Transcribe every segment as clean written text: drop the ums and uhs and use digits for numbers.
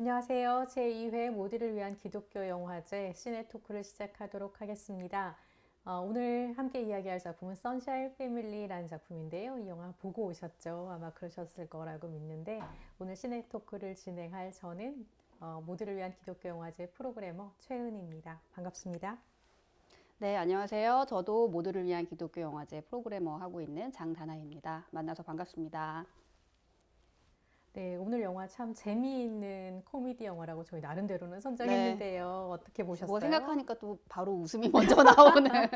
안녕하세요. 제2회 모두를 위한 기독교 영화제 시네토크를 시작하도록 하겠습니다. 오늘 함께 이야기할 작품은 선샤인 패밀리라는 작품인데요. 이 영화 보고 오셨죠? 아마 그러셨을 거라고 믿는데 오늘 시네토크를 진행할 저는 모두를 위한 기독교 영화제 프로그래머 최은희입니다. 반갑습니다. 네, 안녕하세요. 저도 모두를 위한 기독교 영화제 프로그래머 하고 있는 장다나입니다. 만나서 반갑습니다. 네, 오늘 영화 참 재미있는 코미디 영화라고 저희 나름대로는 네, 선정했는데요. 어떻게 뭐 보셨어요? 생각하니까 또 바로 웃음이 먼저 나오는. 네,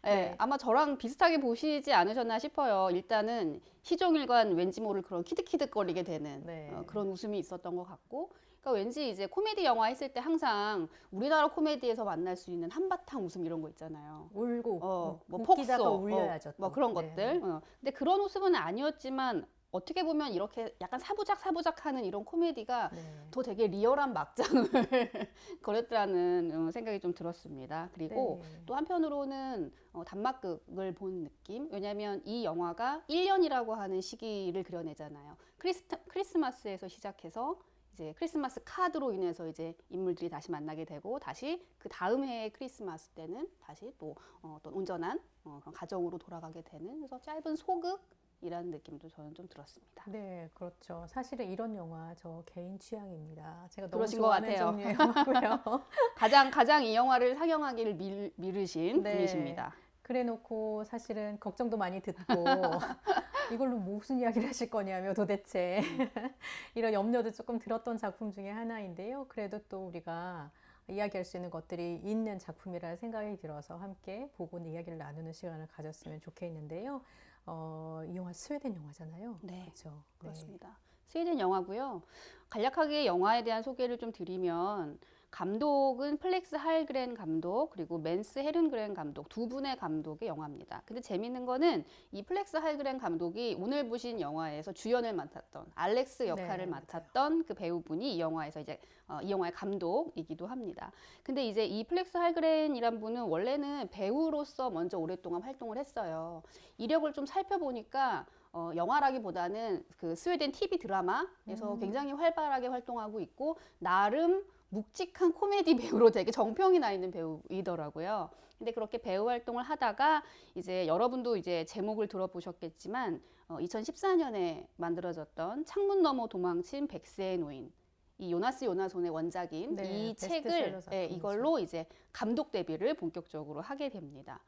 네, 아마 저랑 비슷하게 보시지 않으셨나 싶어요. 일단은 시종일관 왠지 모를 그런 키득키득거리게 되는 네, 그런 웃음이 있었던 것 같고, 그러니까 왠지 이제 코미디 영화 했을 때 항상 우리나라 코미디에서 만날 수 있는 한바탕 웃음 이런 거 있잖아요. 울고 뭐 웃기다가 폭소, 울려야죠 뭐 또. 그런 네, 것들. 근데 그런 웃음은 아니었지만 어떻게 보면 이렇게 약간 사부작 하는 이런 코미디가 네, 더 되게 리얼한 막장을 걸었다는 생각이 좀 들었습니다. 그리고 네. 또 한편으로는 단막극을 본 느낌? 왜냐하면 이 영화가 1년이라고 하는 시기를 그려내잖아요. 크리스마스에서 시작해서 이제 크리스마스 카드로 인해서 이제 인물들이 다시 만나게 되고 다시 그 다음 해의 크리스마스 때는 다시 또 어떤 온전한 그런 가정으로 돌아가게 되는 그래서 짧은 소극이라는 느낌도 저는 좀 들었습니다. 네, 그렇죠. 사실은 이런 영화 저 개인 취향입니다. 제가 너무 그러신 것 좋아하는 같아요. 종류의 영화고요. 가장 이 영화를 상영하기를 미루신 네. 분이십니다. 그래 놓고 사실은 걱정도 많이 듣고 이걸로 무슨 이야기를 하실 거냐며 도대체 음, 이런 염려도 조금 들었던 작품 중에 하나인데요. 그래도 또 우리가 이야기할 수 있는 것들이 있는 작품이라는 생각이 들어서 함께 보고 이야기를 나누는 시간을 가졌으면 좋겠는데요. 이 영화 스웨덴 영화잖아요. 네, 그렇죠. 네. 그렇습니다. 스웨덴 영화고요. 간략하게 영화에 대한 소개를 좀 드리면 감독은 플렉스 할그렌 감독 그리고 맨스 헤른그렌 감독 두 분의 감독의 영화입니다. 근데 재밌는 거는 이 플렉스 할그렌 감독이 오늘 보신 영화에서 주연을 맡았던 알렉스 역할을 네, 맞아요. 맡았던 그 배우분이 이 영화에서 이제 이 영화의 감독이기도 합니다. 근데 이제 이 플렉스 할그렌이란 분은 원래는 배우로서 먼저 오랫동안 활동을 했어요. 이력을 좀 살펴보니까 영화라기보다는 그 스웨덴 TV 드라마에서 굉장히 활발하게 활동하고 있고 나름 묵직한 코미디 배우로 되게 정평이 나 있는 배우이더라고요. 근데 그렇게 배우 활동을 하다가 이제 여러분도 이제 제목을 들어보셨겠지만 2014년에 만들어졌던 창문 너머 도망친 백세의 노인 이 요나스 요나손의 원작인 네, 이 베스트셀러 책을 작품이죠. 이걸로 이제 감독 데뷔를 본격적으로 하게 됩니다.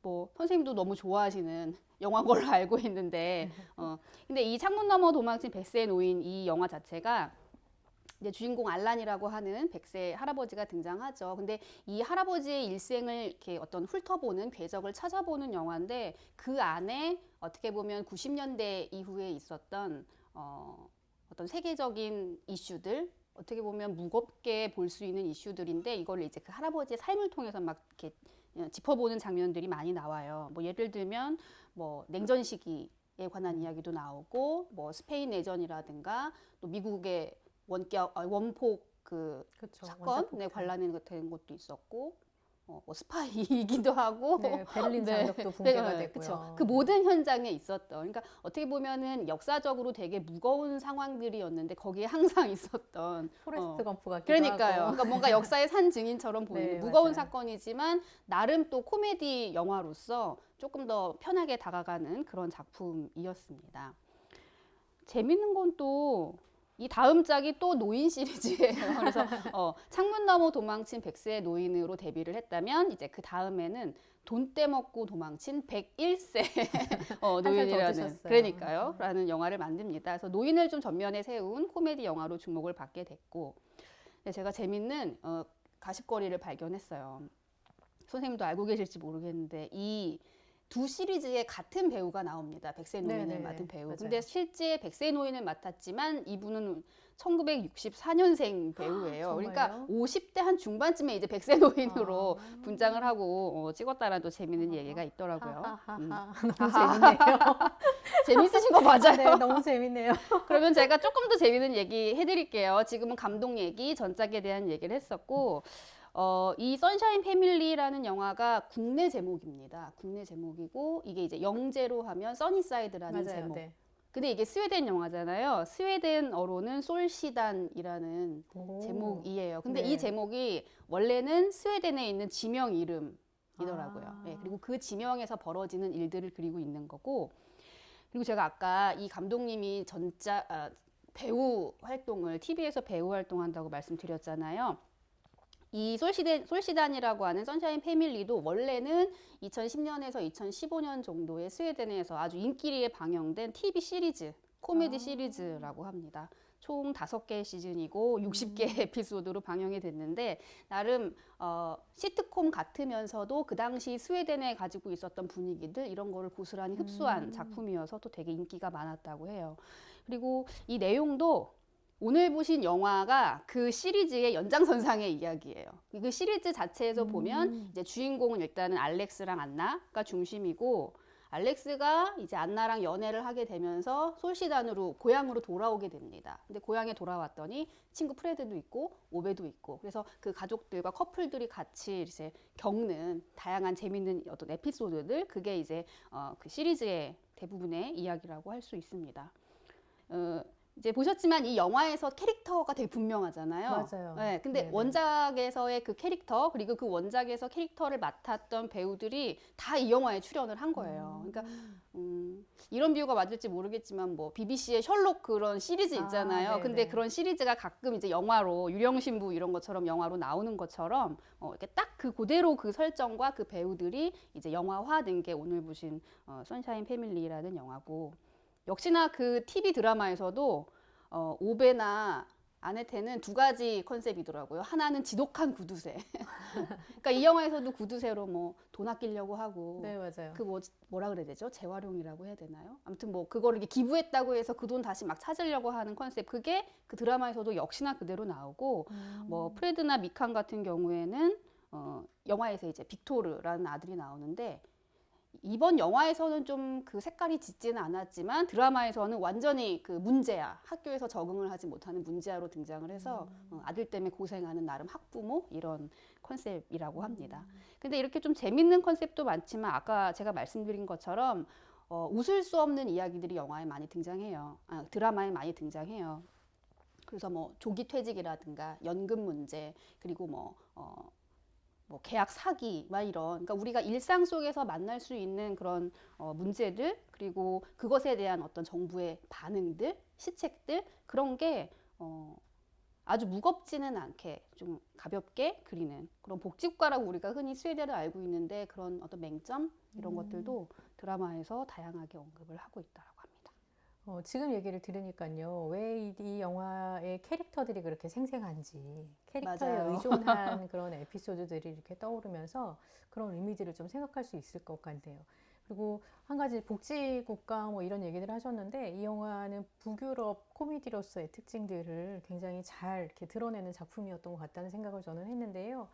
뭐 선생님도 너무 좋아하시는 영화인 걸로 알고 있는데 근데 이 창문 너머 도망친 백세 노인 이 영화 자체가 이제 주인공 알란이라고 하는 백세 할아버지가 등장하죠. 근데 이 할아버지의 일생을 이렇게 어떤 훑어보는 궤적을 찾아보는 영화인데 그 안에 어떻게 보면 90년대 이후에 있었던 어떤 세계적인 이슈들 어떻게 보면 무겁게 볼 수 있는 이슈들인데 이걸 이제 그 할아버지의 삶을 통해서 막 이렇게 짚어보는 장면들이 많이 나와요. 뭐 예를 들면 뭐 냉전 시기에 관한 이야기도 나오고 뭐 스페인 내전이라든가 또 미국의 원폭 그 그렇죠. 원자 사건에 폭탄. 관련된 것도 있었고 뭐 스파이이기도 하고 네, 베를린 네, 장벽도 네, 붕괴가 그렇죠. 그 되고요. 네. 모든 현장에 있었던 그러니까 어떻게 보면은 역사적으로 되게 무거운 상황들이었는데 거기에 항상 있었던 포레스트 검프 같기도 그러니까요. 하고. 그러니까 뭔가 역사의 산 증인처럼 보이는 네, 무거운 맞아요. 사건이지만 나름 또 코미디 영화로서 조금 더 편하게 다가가는 그런 작품이었습니다. 재밌는 건 또 이 다음 짝이 또 노인 시리즈예요. 그래서 창문 너머 도망친 백세의 노인으로 데뷔를 했다면 이제 그 다음에는 돈 떼먹고 도망친 101세 한 살 더 노인이라는 드셨어요. 그러니까요. 라는 영화를 만듭니다. 그래서 노인을 좀 전면에 세운 코미디 영화로 주목을 받게 됐고 제가 재밌는 가십거리를 발견했어요. 선생님도 알고 계실지 모르겠는데 이 두 시리즈에 같은 배우가 나옵니다. 백세노인을 맡은 네네, 배우. 근데 맞아요. 실제 백세노인을 맡았지만 이분은 1964년생 배우예요. 그러니까 정말요? 50대 한 중반쯤에 이제 백세노인으로 아, 분장을 하고 찍었다라는 또 재밌는 얘기가 있더라고요. 하하하하. 너무 하하. 재밌네요. 재밌으신 거 네, 맞아요. 너무 재밌네요. 그러면 제가 조금 더 재밌는 얘기 해드릴게요. 지금은 감독 얘기, 전작에 대한 얘기를 했었고, 이 선샤인 패밀리라는 영화가 국내 제목입니다. 국내 제목이고, 이게 이제 영재로 하면 써니사이드라는 맞아요, 제목. 네. 근데 이게 스웨덴 영화잖아요. 스웨덴어로는 솔시단이라는 오. 제목이에요. 근데 네. 이 제목이 원래는 스웨덴에 있는 지명 이름이더라고요. 아. 네, 그리고 그 지명에서 벌어지는 일들을 그리고 있는 거고, 그리고 제가 아까 이 감독님이 배우 활동을, TV에서 배우 활동한다고 말씀드렸잖아요. 이 솔시단이라고 하는 선샤인 패밀리도 원래는 2010년에서 2015년 정도에 스웨덴에서 아주 인기리에 방영된 TV 시리즈, 코미디 아. 시리즈라고 합니다. 총 5개 시즌이고 60개 에피소드로 방영이 됐는데, 나름 시트콤 같으면서도 그 당시 스웨덴에 가지고 있었던 분위기들, 이런 거를 고스란히 흡수한 작품이어서 또 되게 인기가 많았다고 해요. 그리고 이 내용도 오늘 보신 영화가 그 시리즈의 연장선상의 이야기예요. 그 시리즈 자체에서 보면 이제 주인공은 일단은 알렉스랑 안나가 중심이고, 알렉스가 이제 안나랑 연애를 하게 되면서 솔시단으로 고향으로 돌아오게 됩니다. 근데 고향에 돌아왔더니 친구 프레드도 있고 오베도 있고, 그래서 그 가족들과 커플들이 같이 이제 겪는 다양한 재밌는 어떤 에피소드들, 그게 이제 그 시리즈의 대부분의 이야기라고 할 수 있습니다. 이제 보셨지만 이 영화에서 캐릭터가 되게 분명하잖아요. 맞아요. 네, 근데 네네. 원작에서의 그 캐릭터, 그리고 그 원작에서 캐릭터를 맡았던 배우들이 다 이 영화에 출연을 한 거예요. 그러니까 이런 비유가 맞을지 모르겠지만 뭐 BBC의 셜록 그런 시리즈 있잖아요. 아, 근데 네네. 그런 시리즈가 가끔 이제 영화로 유령신부 이런 것처럼 영화로 나오는 것처럼 이렇게 딱 그 그대로 그 설정과 그 배우들이 이제 영화화된 게 오늘 보신 선샤인 패밀리라는 영화고, 역시나 그 TV 드라마에서도 오베나 아네테는 두 가지 컨셉이더라고요. 하나는 지독한 구두쇠. 그러니까 이 영화에서도 구두쇠로 뭐 돈 아끼려고 하고, 네, 맞아요. 그 뭐라 그래야 되죠? 재활용이라고 해야 되나요? 아무튼 뭐 그거를 이렇게 기부했다고 해서 그 돈 다시 막 찾으려고 하는 컨셉, 그게 그 드라마에서도 역시나 그대로 나오고, 뭐 프레드나 미칸 같은 경우에는 영화에서 이제 빅토르라는 아들이 나오는데, 이번 영화에서는 좀 그 색깔이 짙지는 않았지만 드라마에서는 완전히 그 문제아, 학교에서 적응을 하지 못하는 문제아로 등장을 해서 아들 때문에 고생하는 나름 학부모, 이런 컨셉이라고 합니다. 근데 이렇게 좀 재밌는 컨셉도 많지만 아까 제가 말씀드린 것처럼 웃을 수 없는 이야기들이 영화에 많이 등장해요. 드라마에 많이 등장해요. 그래서 뭐 조기 퇴직이라든가 연금 문제, 그리고 뭐 계약 사기, 막 이런, 그러니까 우리가 일상 속에서 만날 수 있는 그런 문제들, 그리고 그것에 대한 어떤 정부의 반응들, 시책들, 그런 게 아주 무겁지는 않게 좀 가볍게 그리는 그런 복지국가라고 우리가 흔히 스웨덴을 알고 있는데, 그런 어떤 맹점, 이런 것들도 드라마에서 다양하게 언급을 하고 있다라고 합니다. 지금 얘기를 들으니까요. 왜 이 영화의 캐릭터들이 그렇게 생생한지, 캐릭터에 맞아요. 의존한 그런 에피소드들이 이렇게 떠오르면서 그런 의미들을 좀 생각할 수 있을 것 같네요. 그리고 한 가지 복지국가 뭐 이런 얘기를 하셨는데, 이 영화는 북유럽 코미디로서의 특징들을 굉장히 잘 이렇게 드러내는 작품이었던 것 같다는 생각을 저는 했는데요.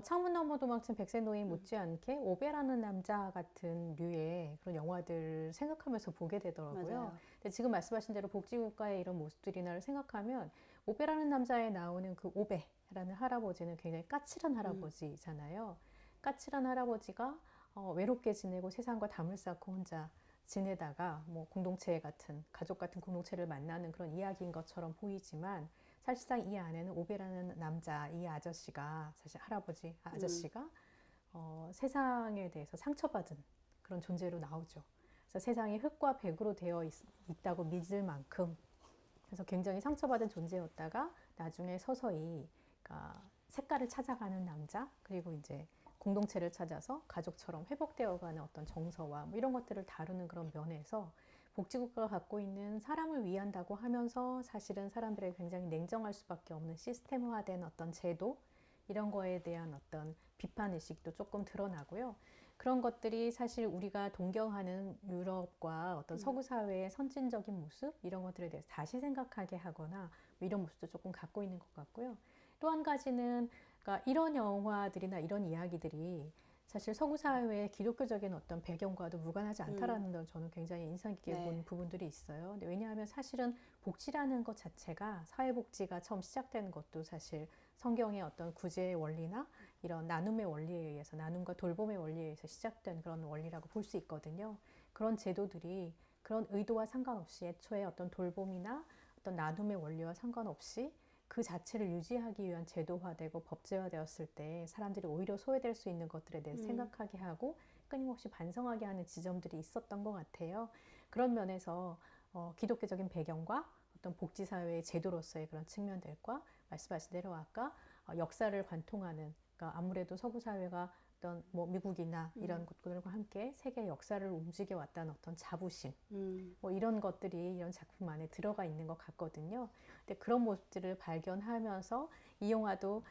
창문 너머 도망친 백세 노인 못지않게 오베라는 남자 같은 류의 그런 영화들 생각하면서 보게 되더라고요. 맞아요. 근데 지금 말씀하신 대로 복지국가의 이런 모습들이나를 생각하면, 오베라는 남자에 나오는 그 오베라는 할아버지는 굉장히 까칠한 할아버지잖아요. 까칠한 할아버지가 외롭게 지내고 세상과 담을 쌓고 혼자 지내다가 뭐 공동체 같은, 가족 같은 공동체를 만나는 그런 이야기인 것처럼 보이지만, 사실상 이 안에는 오베라는 남자, 이 아저씨가, 사실 할아버지 아저씨가 세상에 대해서 상처받은 그런 존재로 나오죠. 그래서 세상이 흙과 백으로 되어 있다고 믿을 만큼, 그래서 굉장히 상처받은 존재였다가 나중에 서서히, 그러니까 색깔을 찾아가는 남자, 그리고 이제 공동체를 찾아서 가족처럼 회복되어가는 어떤 정서와 뭐 이런 것들을 다루는 그런 면에서, 복지국가가 갖고 있는 사람을 위한다고 하면서 사실은 사람들에게 굉장히 냉정할 수밖에 없는 시스템화된 어떤 제도, 이런 거에 대한 어떤 비판의식도 조금 드러나고요. 그런 것들이 사실 우리가 동경하는 유럽과 어떤 서구 사회의 선진적인 모습, 이런 것들에 대해서 다시 생각하게 하거나 뭐 이런 모습도 조금 갖고 있는 것 같고요. 또 한 가지는, 그러니까 이런 영화들이나 이런 이야기들이 사실 서구 사회의 기독교적인 어떤 배경과도 무관하지 않다라는 걸 저는 굉장히 인상 깊게 네. 본 부분들이 있어요. 근데 왜냐하면 사실은 복지라는 것 자체가, 사회복지가 처음 시작된 것도 사실 성경의 어떤 구제의 원리나 이런 나눔의 원리에 의해서, 나눔과 돌봄의 원리에 의해서 시작된 그런 원리라고 볼 수 있거든요. 그런 제도들이 그런 의도와 상관없이 애초에 어떤 돌봄이나 어떤 나눔의 원리와 상관없이 그 자체를 유지하기 위한 제도화되고 법제화되었을 때 사람들이 오히려 소외될 수 있는 것들에 대해 생각하게 하고 끊임없이 반성하게 하는 지점들이 있었던 것 같아요. 그런 면에서 기독교적인 배경과 어떤 복지사회의 제도로서의 그런 측면들과 말씀하신 대로 아까 역사를 관통하는, 그러니까 아무래도 서구 사회가 어떤 뭐 미국이나 이런 곳들과 함께 세계 역사를 움직여 왔다는 어떤 자부심, 뭐 이런 것들이 이런 작품 안에 들어가 있는 것 같거든요. 근데 그런 모습들을 발견하면서 이 영화도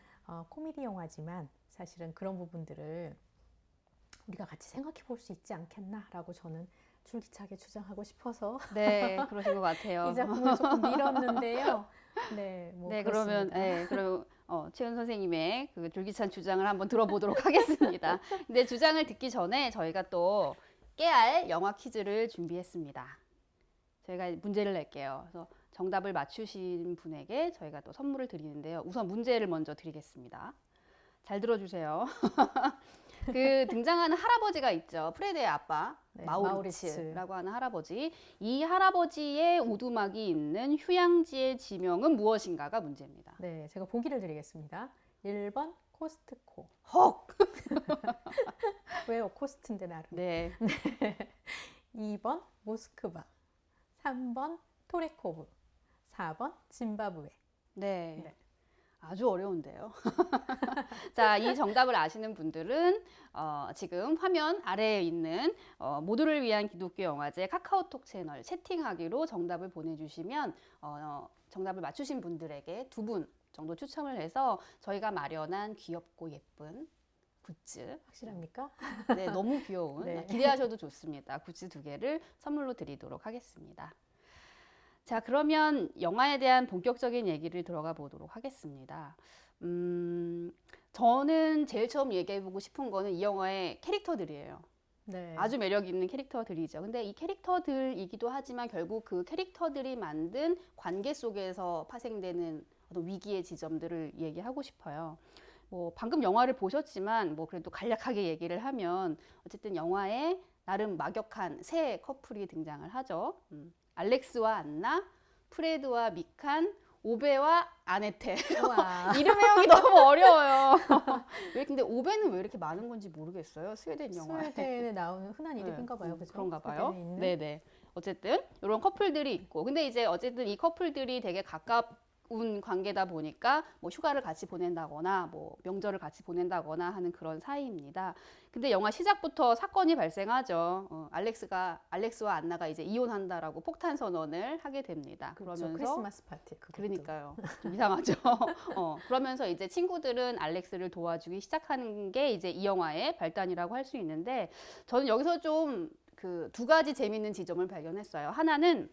코미디 영화지만 사실은 그런 부분들을 우리가 같이 생각해 볼 수 있지 않겠나라고 저는 줄기차게 주장하고 싶어서 네, 그러신 것 같아요. 이 작품을 조금 밀었는데요. 네, 뭐 네, 그러면 그렇습니다. 그럼 최은 선생님의 그 줄기찬 주장을 한번 들어보도록 하겠습니다. 근데 주장을 듣기 전에 저희가 또 깨알 영화 퀴즈를 준비했습니다. 저희가 문제를 낼게요. 그래서 정답을 맞추신 분에게 저희가 또 선물을 드리는데요. 우선 문제를 먼저 드리겠습니다. 잘 들어주세요. 그 등장하는 할아버지가 있죠. 프레드의 아빠 네, 마우리츠라고 하는 할아버지. 이 할아버지의 오두막이 있는 휴양지의 지명은 무엇인가가 문제입니다. 네, 제가 보기를 드리겠습니다. 1번 코스트코. 헉! 왜요? 코스트인데 나름. 네. 2번 모스크바. 3번 토레코브. 4번 짐바브웨. 네. 네. 아주 어려운데요. 자, 이 정답을 아시는 분들은 지금 화면 아래에 있는 모두를 위한 기독교 영화제 카카오톡 채널 채팅하기로 정답을 보내주시면 정답을 맞추신 분들에게 2분 정도 추첨을 해서 저희가 마련한 귀엽고 예쁜 굿즈. 확실합니까? 네, 너무 귀여운 네. 기대하셔도 좋습니다. 굿즈 2개를 선물로 드리도록 하겠습니다. 자, 그러면 영화에 대한 본격적인 얘기를 들어가 보도록 하겠습니다. 저는 제일 처음 얘기해보고 싶은 거는 이 영화의 캐릭터들이에요. 네. 아주 매력 있는 캐릭터들이죠. 근데 이 캐릭터들이기도 하지만 결국 그 캐릭터들이 만든 관계 속에서 파생되는 어떤 위기의 지점들을 얘기하고 싶어요. 뭐 방금 영화를 보셨지만 뭐 그래도 간략하게 얘기를 하면 어쨌든 영화에 나름 막역한 새 커플이 등장을 하죠. 알렉스와 안나, 프레드와 미칸, 오베와 아네테. 우와. 이름 외우기 너무 어려워요. 근데 오베는 왜 이렇게 많은 건지 모르겠어요. 스웨덴 영화에. 스웨덴에 나오는 흔한 이름인가 봐요. 그죠? 그런가 봐요. 스웨덴에 있는? 네네. 어쨌든 이런 커플들이 있고, 근데 이제 어쨌든 이 커플들이 되게 가까운 관계다 보니까 뭐 휴가를 같이 보낸다거나 뭐 명절을 같이 보낸다거나 하는 그런 사이입니다. 근데 영화 시작부터 사건이 발생하죠. 알렉스와 안나가 이제 이혼한다라고 폭탄 선언을 하게 됩니다. 그렇죠. 그러면서 크리스마스 파티. 그것도. 그러니까요. 좀 이상하죠. 그러면서 이제 친구들은 알렉스를 도와주기 시작하는 게 이제 이 영화의 발단이라고 할 수 있는데, 저는 여기서 좀 그 2가지 재밌는 지점을 발견했어요. 하나는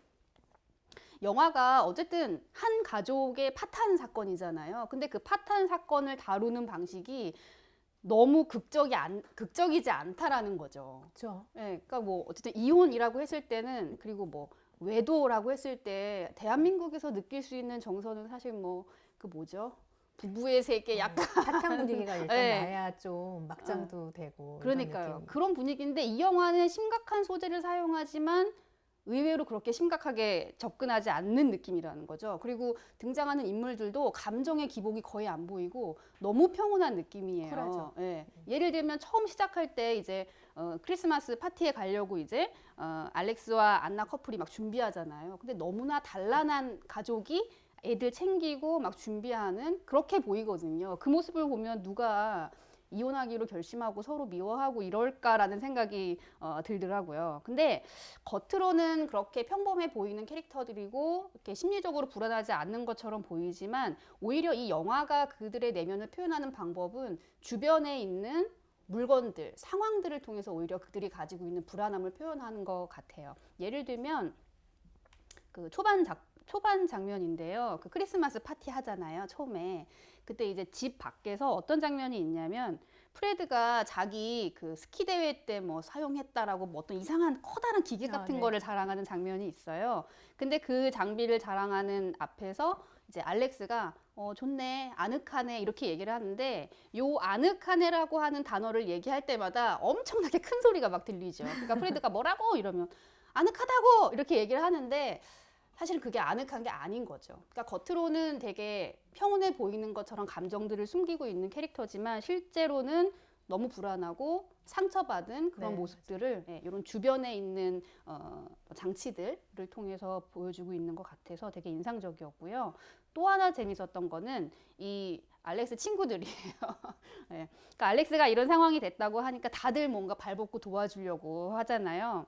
영화가 어쨌든 한 가족의 파탄 사건이잖아요. 근데 그 파탄 사건을 다루는 방식이 너무 극적이지 않다라는 거죠. 그렇죠. 네, 그러니까 뭐 어쨌든 이혼이라고 했을 때는, 그리고 뭐 외도라고 했을 때 대한민국에서 느낄 수 있는 정서는 사실 뭐 그 뭐죠? 부부의 세계 약간 사탕 분위기가 일단 네. 나야 좀 막장도 되고. 이런 그러니까요. 느낌. 그런 분위기인데 이 영화는 심각한 소재를 사용하지만 의외로 그렇게 심각하게 접근하지 않는 느낌이라는 거죠. 그리고 등장하는 인물들도 감정의 기복이 거의 안 보이고 너무 평온한 느낌이에요. 쿨하죠. 예. 예를 들면 처음 시작할 때 이제 크리스마스 파티에 가려고 이제 알렉스와 안나 커플이 막 준비하잖아요. 근데 너무나 단란한 가족이 애들 챙기고 막 준비하는, 그렇게 보이거든요. 그 모습을 보면 누가 이혼하기로 결심하고 서로 미워하고 이럴까라는 생각이 들더라고요. 근데 겉으로는 그렇게 평범해 보이는 캐릭터들이고 이렇게 심리적으로 불안하지 않는 것처럼 보이지만, 오히려 이 영화가 그들의 내면을 표현하는 방법은 주변에 있는 물건들, 상황들을 통해서 오히려 그들이 가지고 있는 불안함을 표현하는 것 같아요. 예를 들면 그 초반 장면인데요. 그 크리스마스 파티 하잖아요, 처음에. 그때 이제 집 밖에서 어떤 장면이 있냐면, 프레드가 자기 그 스키 대회 때 뭐 사용했다라고 뭐 어떤 이상한 커다란 기계 같은 네. 거를 자랑하는 장면이 있어요. 근데 그 장비를 자랑하는 앞에서 이제 알렉스가 좋네, 아늑하네 이렇게 얘기를 하는데, 요 아늑하네라고 하는 단어를 얘기할 때마다 엄청나게 큰 소리가 막 들리죠. 그러니까 프레드가 뭐라고 이러면 아늑하다고 이렇게 얘기를 하는데 사실은 그게 아늑한 게 아닌 거죠. 그러니까 겉으로는 되게 평온해 보이는 것처럼 감정들을 숨기고 있는 캐릭터지만 실제로는 너무 불안하고 상처받은 그런 네, 모습들을 이런 주변에 있는 장치들을 통해서 보여주고 있는 것 같아서 되게 인상적이었고요. 또 하나 재밌었던 거는 이 알렉스 친구들이에요. 네. 그러니까 알렉스가 이런 상황이 됐다고 하니까 다들 뭔가 발벗고 도와주려고 하잖아요.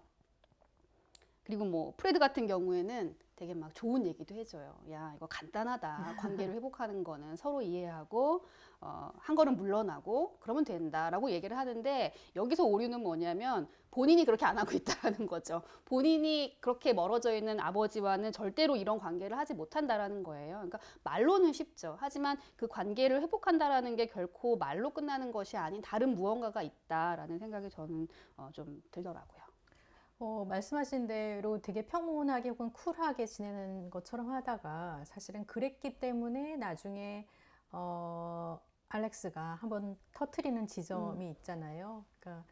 그리고 뭐 프레드 같은 경우에는 되게 막 좋은 얘기도 해줘요. 야, 이거 간단하다. 관계를 회복하는 거는 서로 이해하고 한 걸음 물러나고 그러면 된다라고 얘기를 하는데 여기서 오류는 뭐냐면 본인이 그렇게 안 하고 있다는 거죠. 본인이 그렇게 멀어져 있는 아버지와는 절대로 이런 관계를 하지 못한다라는 거예요. 그러니까 말로는 쉽죠. 하지만 그 관계를 회복한다라는 게 결코 말로 끝나는 것이 아닌 다른 무언가가 있다라는 생각이 저는 좀 들더라고요. 말씀하신 대로 되게 평온하게 혹은 쿨하게 지내는 것처럼 하다가 사실은 그랬기 때문에 나중에 알렉스가 한번 터트리는 지점이 있잖아요. 그러니까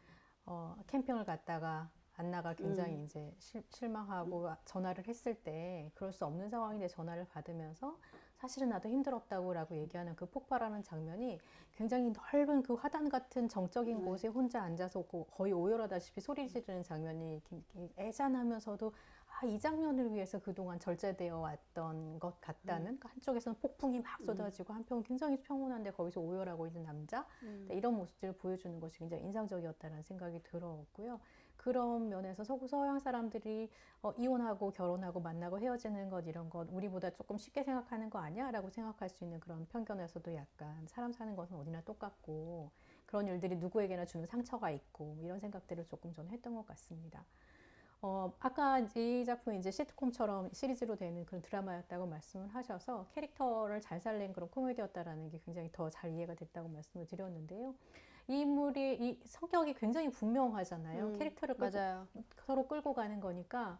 캠핑을 갔다가 안나가 굉장히 이제 실망하고 전화를 했을 때 그럴 수 없는 상황인데 전화를 받으면서 사실은 나도 힘들었다고라고 얘기하는 그 폭발하는 장면이 굉장히 넓은 그 화단 같은 정적인 곳에 혼자 앉아서 거의 오열하다시피 소리 지르는 장면이 애잔하면서도 이 장면을 위해서 그동안 절제되어 왔던 것 같다는 그러니까 한쪽에서는 폭풍이 막 쏟아지고 한편은 굉장히 평온한데 거기서 오열하고 있는 남자 이런 모습들을 보여주는 것이 굉장히 인상적이었다는 생각이 들었고요. 그런 면에서 서양 사람들이 이혼하고 결혼하고 만나고 헤어지는 것 이런 것 우리보다 조금 쉽게 생각하는 거 아니야? 라고 생각할 수 있는 그런 편견에서도 약간 사람 사는 것은 어디나 똑같고 그런 일들이 누구에게나 주는 상처가 있고 이런 생각들을 조금 전 했던 것 같습니다. 아까 이 작품이 이제 시트콤처럼 시리즈로 되는 그런 드라마였다고 말씀을 하셔서 캐릭터를 잘 살린 그런 코미디였다라는 게 굉장히 더 잘 이해가 됐다고 말씀을 드렸는데요. 이 인물이 이 성격이 굉장히 분명하잖아요. 캐릭터를 맞아요. 서로 끌고 가는 거니까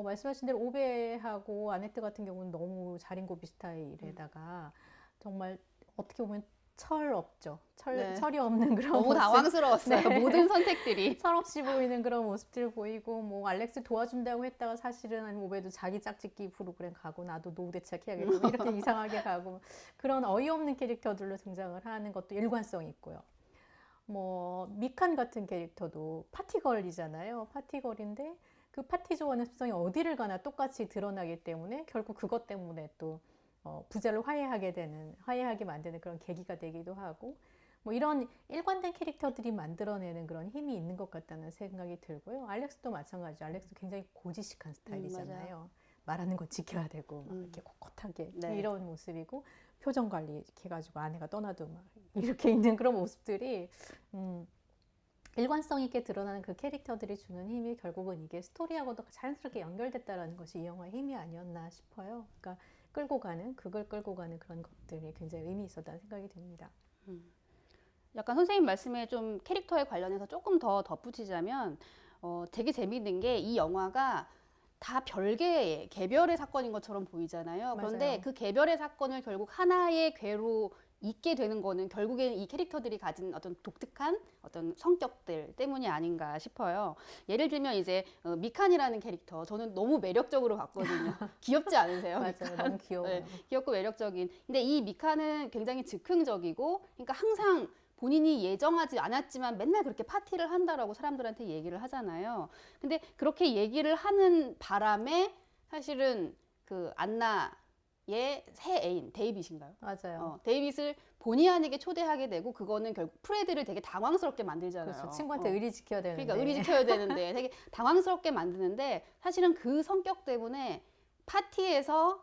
말씀하신 대로 오베하고 아네트 같은 경우는 너무 자린고비 스타일에다가 정말 어떻게 보면 철 없죠. 네. 철이 없는 그런 너무 모습. 당황스러웠어요. 네. 모든 선택들이. 철없이 보이는 그런 모습들 보이고 뭐 알렉스 도와준다고 했다가 사실은 아니면 오베도 자기 짝짓기 프로그램 가고 나도 노후 대책해야겠고 이렇게 이상하게 가고 그런 어이없는 캐릭터들로 등장을 하는 것도 일관성이 있고요. 뭐 미칸 같은 캐릭터도 파티걸이잖아요. 파티걸인데 그 파티 좋아하는 습성이 어디를 가나 똑같이 드러나기 때문에 결국 그것 때문에 또 부자를 화해하게 만드는 그런 계기가 되기도 하고 뭐 이런 일관된 캐릭터들이 만들어내는 그런 힘이 있는 것 같다는 생각이 들고요. 알렉스도 마찬가지죠. 알렉스도 굉장히 고지식한 스타일이잖아요. 말하는 건 지켜야 되고 막 이렇게 꼿꼿하게 네. 이런 모습이고 표정 관리 이렇게 해가지고 아내가 떠나도 막 이렇게 있는 그런 모습들이 일관성 있게 드러나는 그 캐릭터들이 주는 힘이 결국은 이게 스토리하고도 자연스럽게 연결됐다라는 것이 이 영화의 힘이 아니었나 싶어요. 그러니까 그걸 끌고 가는 그런 것들이 굉장히 의미 있었다는 생각이 듭니다. 약간 선생님 말씀에 좀 캐릭터에 관련해서 조금 더 덧붙이자면 되게 재미있는 게 이 영화가 다 별개의 개별의 사건인 것처럼 보이잖아요. 그런데 맞아요. 그 개별의 사건을 결국 하나의 궤로 잇게 되는 거는 결국에는 이 캐릭터들이 가진 어떤 독특한 어떤 성격들 때문이 아닌가 싶어요. 예를 들면 이제 미칸이라는 캐릭터 저는 너무 매력적으로 봤거든요. 귀엽지 않으세요? 맞아요. 미칸? 너무 귀여워요. 네, 귀엽고 매력적인. 근데 이 미칸은 굉장히 즉흥적이고, 그러니까 항상 본인이 예정하지 않았지만 맨날 그렇게 파티를 한다라고 사람들한테 얘기를 하잖아요. 근데 그렇게 얘기를 하는 바람에 사실은 그 안나의 새 애인 데이빗인가요? 맞아요. 데이빗을 본의 아니게 초대하게 되고 그거는 결국 프레드를 되게 당황스럽게 만들잖아요. 그렇죠. 친구한테 의리 지켜야 되는데. 그러니까 의리 지켜야 되는데 되게 당황스럽게 만드는데 사실은 그 성격 때문에 파티에서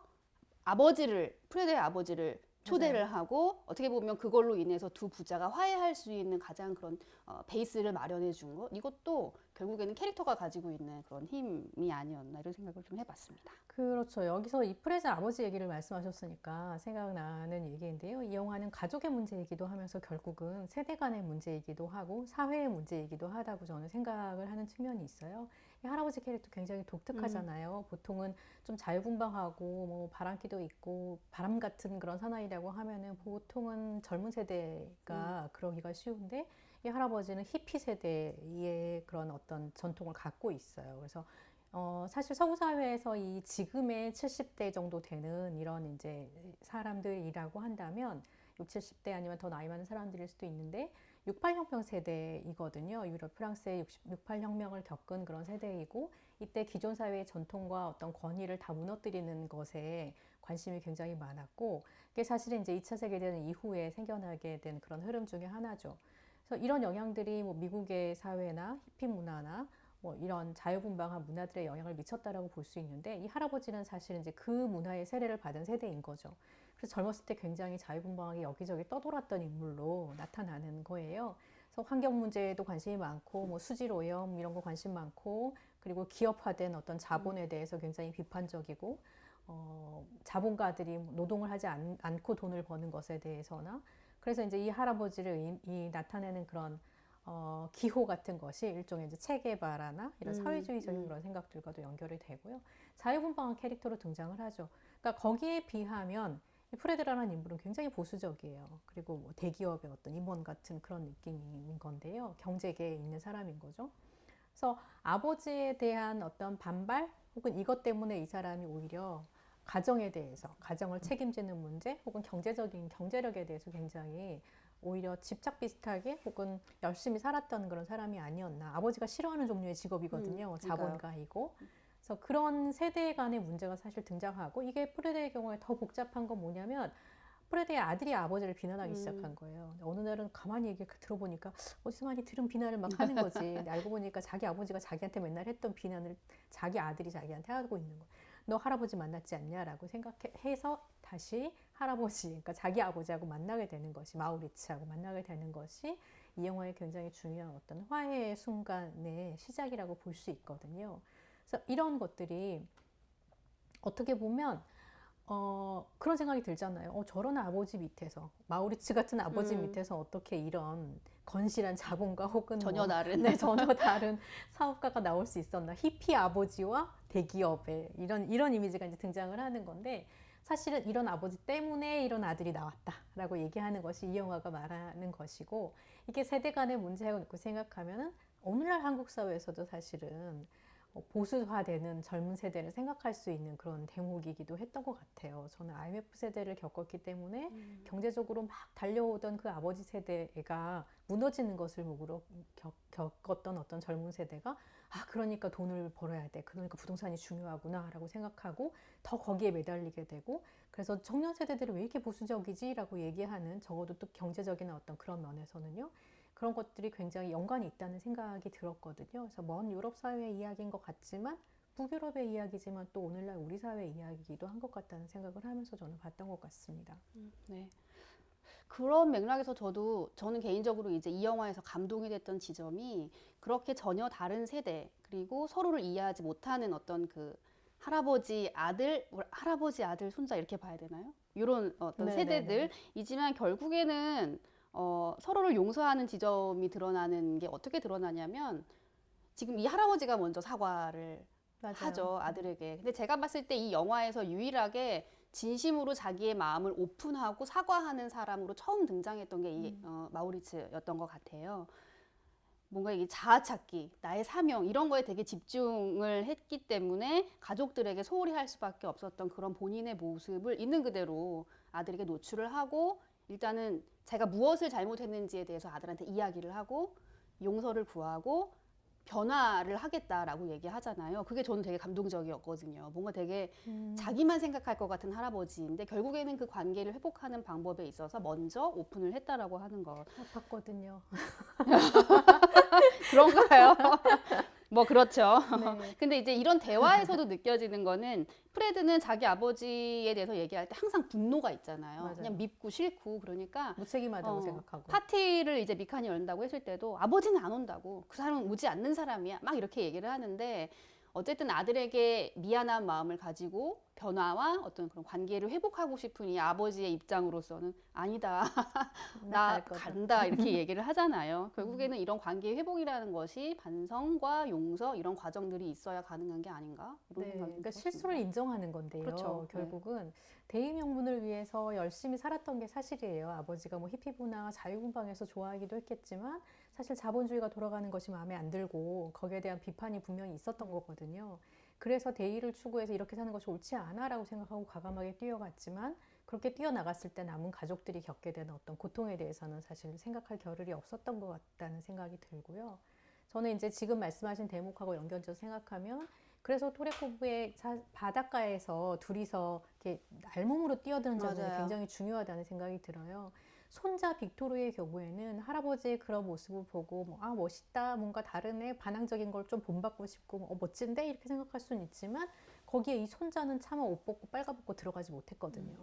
프레드의 아버지를 초대를 하고 어떻게 보면 그걸로 인해서 두 부자가 화해할 수 있는 가장 그런 베이스를 마련해 준 것, 이것도 결국에는 캐릭터가 가지고 있는 그런 힘이 아니었나 이런 생각을 좀 해봤습니다. 그렇죠. 여기서 이 프레즈 아버지 얘기를 말씀하셨으니까 생각나는 얘기인데요. 이 영화는 가족의 문제이기도 하면서 결국은 세대 간의 문제이기도 하고 사회의 문제이기도 하다고 저는 생각을 하는 측면이 있어요. 이 할아버지 캐릭터 굉장히 독특하잖아요. 보통은 좀 자유분방하고 뭐 바람기도 있고 바람 같은 그런 사나이라고 하면은 보통은 젊은 세대가 그러기가 쉬운데 이 할아버지는 히피 세대의 그런 어떤 전통을 갖고 있어요. 그래서 사실 서구 사회에서 이 지금의 70대 정도 되는 이런 이제 사람들이라고 한다면 6, 70대 아니면 더 나이 많은 사람들일 수도 있는데 68혁명 세대이거든요. 유럽 프랑스의 68혁명을 겪은 그런 세대이고 이때 기존 사회의 전통과 어떤 권위를 다 무너뜨리는 것에 관심이 굉장히 많았고 그게 사실은 이제 2차 세계대전 이후에 생겨나게 된 그런 흐름 중에 하나죠. 그래서 이런 영향들이 뭐 미국의 사회나 히피 문화나 뭐 이런 자유분방한 문화들의 영향을 미쳤다라고 볼 수 있는데 이 할아버지는 사실 이제 그 문화의 세례를 받은 세대인 거죠. 그래서 젊었을 때 굉장히 자유분방하게 여기저기 떠돌았던 인물로 나타나는 거예요. 그래서 환경 문제에도 관심이 많고 뭐 수질 오염 이런 거 관심 많고 그리고 기업화된 어떤 자본에 대해서 굉장히 비판적이고 자본가들이 노동을 하지 않고 돈을 버는 것에 대해서나 그래서 이제 이 할아버지를 나타내는 그런 기호 같은 것이 일종의 이제 체게바라나 이런 사회주의적인 그런 생각들과도 연결이 되고요. 자유분방한 캐릭터로 등장을 하죠. 그러니까 거기에 비하면 이 프레드라는 인물은 굉장히 보수적이에요. 그리고 뭐 대기업의 어떤 임원 같은 그런 느낌인 건데요. 경제계에 있는 사람인 거죠. 그래서 아버지에 대한 어떤 반발 혹은 이것 때문에 이 사람이 오히려 가정에 대해서 가정을 책임지는 문제 혹은 경제적인 경제력에 대해서 굉장히 오히려 집착 비슷하게 혹은 열심히 살았던 그런 사람이 아니었나. 아버지가 싫어하는 종류의 직업이거든요. 자본가이고. 그래서 그런 세대 간의 문제가 사실 등장하고 이게 프레드의 경우에 더 복잡한 건 뭐냐면 프레드의 아들이 아버지를 비난하기 시작한 거예요. 어느 날은 가만히 얘기 들어보니까 어디서 많이 들은 비난을 막 하는 거지. 근데 알고 보니까 자기 아버지가 자기한테 맨날 했던 비난을 자기 아들이 자기한테 하고 있는 거예요. 너 할아버지 만났지 않냐라고 생각해서 다시 할아버지, 그러니까 자기 아버지하고 만나게 되는 것이 마우리츠하고 만나게 되는 것이 이 영화의 굉장히 중요한 어떤 화해의 순간의 시작이라고 볼 수 있거든요. 그래서 이런 것들이 어떻게 보면 그런 생각이 들잖아요. 저런 아버지 밑에서 마우리츠 같은 아버지 밑에서 어떻게 이런 건실한 자본가 혹은 전혀 다른 네, 전혀 다른 사업가가 나올 수 있었나? 히피 아버지와 대기업의 이런 이미지가 이제 등장을 하는 건데 사실은 이런 아버지 때문에 이런 아들이 나왔다라고 얘기하는 것이 이 영화가 말하는 것이고 이게 세대 간의 문제라고 놓고 생각하면은 오늘날 한국 사회에서도 사실은 보수화되는 젊은 세대를 생각할 수 있는 그런 대목이기도 했던 것 같아요. 저는 IMF 세대를 겪었기 때문에 경제적으로 막 달려오던 그 아버지 세대가 무너지는 것을 목으로 겪었던 어떤 젊은 세대가 그러니까 돈을 벌어야 돼. 그러니까 부동산이 중요하구나 라고 생각하고 더 거기에 매달리게 되고 그래서 청년 세대들이 왜 이렇게 보수적이지? 라고 얘기하는 적어도 또 경제적인 어떤 그런 면에서는요. 그런 것들이 굉장히 연관이 있다는 생각이 들었거든요. 그래서 먼 유럽 사회의 이야기인 것 같지만 북유럽의 이야기지만 또 오늘날 우리 사회의 이야기이기도 한 것 같다는 생각을 하면서 저는 봤던 것 같습니다. 네. 그런 맥락에서 저는 개인적으로 이제 이 영화에서 감동이 됐던 지점이 그렇게 전혀 다른 세대 그리고 서로를 이해하지 못하는 어떤 그 할아버지 아들 손자 이렇게 봐야 되나요? 이런 어떤 세대들이지만 결국에는 서로를 용서하는 지점이 드러나는 게 어떻게 드러나냐면 지금 이 할아버지가 먼저 사과를 하죠, 아들에게. 근데 제가 봤을 때 이 영화에서 유일하게 진심으로 자기의 마음을 오픈하고 사과하는 사람으로 처음 등장했던 게 이 마우리츠였던 것 같아요. 뭔가 이게 자아 찾기, 나의 사명 이런 거에 되게 집중을 했기 때문에 가족들에게 소홀히 할 수밖에 없었던 그런 본인의 모습을 있는 그대로 아들에게 노출을 하고 일단은 제가 무엇을 잘못했는지에 대해서 아들한테 이야기를 하고 용서를 구하고 변화를 하겠다라고 얘기하잖아요. 그게 저는 되게 감동적이었거든요. 뭔가 되게 자기만 생각할 것 같은 할아버지인데 결국에는 그 관계를 회복하는 방법에 있어서 먼저 오픈을 했다라고 하는 것. 봤거든요. 그런가요? 뭐 그렇죠. 네. 근데 이제 이런 대화에서도 느껴지는 거는 프레드는 자기 아버지에 대해서 얘기할 때 항상 분노가 있잖아요. 맞아요. 그냥 밉고 싫고 그러니까 무책임하다고 생각하고. 파티를 이제 미칸이 열린다고 했을 때도 아버지는 안 온다고 그 사람은 오지 않는 사람이야 막 이렇게 얘기를 하는데 어쨌든 아들에게 미안한 마음을 가지고 변화와 어떤 그런 관계를 회복하고 싶은 이 아버지의 입장으로서는 아니다. 나 간다 이렇게 얘기를 하잖아요. 결국에는 이런 관계 회복이라는 것이 반성과 용서 이런 과정들이 있어야 가능한 게 아닌가 이런 생각이 그러니까 들었습니다. 실수를 인정하는 건데요. 그렇죠. 결국은 대의 명분을 위해서 열심히 살았던 게 사실이에요. 아버지가 뭐 히피부나 자유분방에서 좋아하기도 했겠지만 사실 자본주의가 돌아가는 것이 마음에 안 들고 거기에 대한 비판이 분명히 있었던 거거든요. 그래서 대의를 추구해서 이렇게 사는 것이 옳지 않아라고 생각하고 과감하게 뛰어갔지만 그렇게 뛰어나갔을 때 남은 가족들이 겪게 되는 어떤 고통에 대해서는 사실 생각할 겨를이 없었던 것 같다는 생각이 들고요. 저는 이제 지금 말씀하신 대목하고 연결해서 생각하면 그래서 토레코브의 바닷가에서 둘이서 이렇게 알몸으로 뛰어드는 장면이 맞아요. 굉장히 중요하다는 생각이 들어요. 손자 빅토르의 경우에는 할아버지의 그런 모습을 보고 뭐, 아 멋있다 뭔가 다르네 반항적인 걸 좀 본받고 싶고 멋진데 이렇게 생각할 수는 있지만 거기에 이 손자는 차마 옷 벗고 빨가벗고 들어가지 못했거든요.